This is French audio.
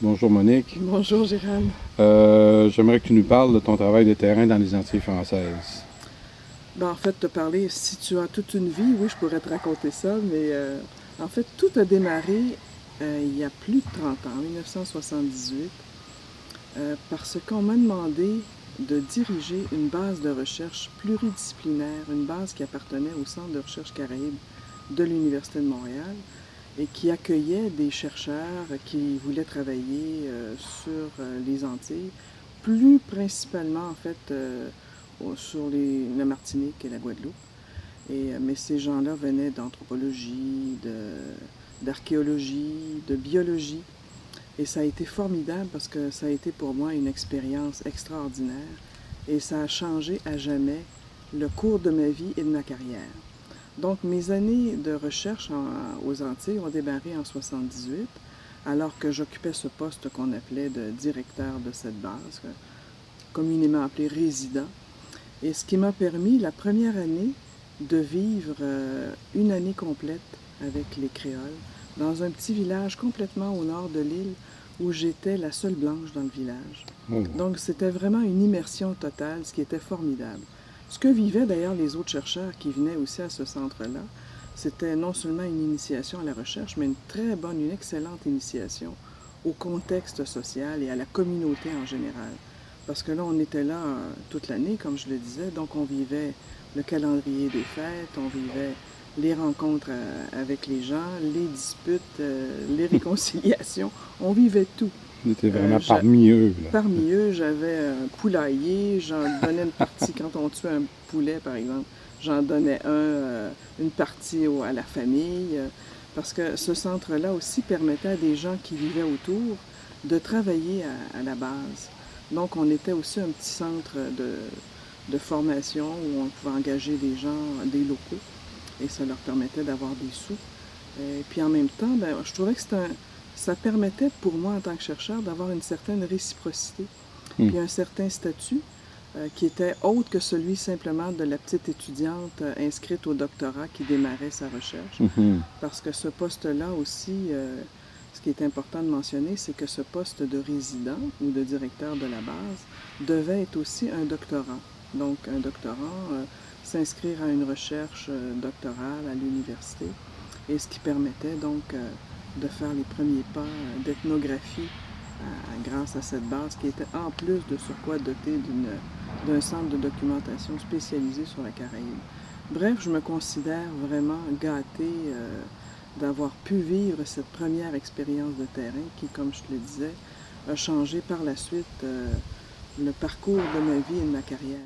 Bonjour Monique. Bonjour Gérald. J'aimerais que tu nous parles de ton travail de terrain dans les Antilles françaises. En fait, te parler, si tu as toute une vie, oui, je pourrais te raconter ça, mais en fait, tout a démarré il y a plus de 30 ans, en 1978, parce qu'on m'a demandé de diriger une base de recherche pluridisciplinaire, une base qui appartenait au Centre de recherche Caraïbes de l'Université de Montréal et qui accueillait des chercheurs qui voulaient travailler sur les Antilles, plus principalement en fait sur la Martinique et la Guadeloupe. Mais ces gens-là venaient d'anthropologie, d'archéologie, de biologie. Et ça a été formidable parce que ça a été pour moi une expérience extraordinaire et ça a changé à jamais le cours de ma vie et de ma carrière. Donc, mes années de recherche aux Antilles ont démarré en 1978, alors que j'occupais ce poste qu'on appelait de directeur de cette base, communément appelé résident. Et ce qui m'a permis, la première année, de vivre une année complète avec les Créoles, dans un petit village complètement au nord de l'île, où j'étais la seule blanche dans le village. Oh. Donc, c'était vraiment une immersion totale, ce qui était formidable. Ce que vivaient d'ailleurs les autres chercheurs qui venaient aussi à ce centre-là, c'était non seulement une initiation à la recherche, mais une très bonne, une excellente initiation au contexte social et à la communauté en général. Parce que là, on était là toute l'année, comme je le disais, donc on vivait le calendrier des fêtes, on vivait les rencontres avec les gens, les disputes, les réconciliations, on vivait tout. Tu étais Euh, vraiment j'a- parmi eux, là. Parmi eux, j'avais un poulailler, j'en donnais une partie quand on tuait un poulet, par exemple. J'en donnais une partie à la famille, parce que ce centre-là aussi permettait à des gens qui vivaient autour de travailler à la base. Donc, on était aussi un petit centre de formation où on pouvait engager des gens, des locaux, et ça leur permettait d'avoir des sous. Et puis en même temps, ben, je trouvais que ça permettait pour moi en tant que chercheur d'avoir une certaine réciprocité, Hmm. puis un certain statut qui était autre que celui simplement de la petite étudiante inscrite au doctorat qui démarrait sa recherche. Mhm. Parce que ce poste-là aussi, ce qui est important de mentionner, c'est que ce poste de résident ou de directeur de la base devait être aussi un doctorat. Donc un doctorant, s'inscrire à une recherche doctorale à l'université, et ce qui permettait donc de faire les premiers pas d'ethnographie grâce à cette base qui était en plus de surcroît dotée d'un centre de documentation spécialisé sur la Caraïbe. Bref, je me considère vraiment gâtée d'avoir pu vivre cette première expérience de terrain qui, comme je te le disais, a changé par la suite le parcours de ma vie et de ma carrière.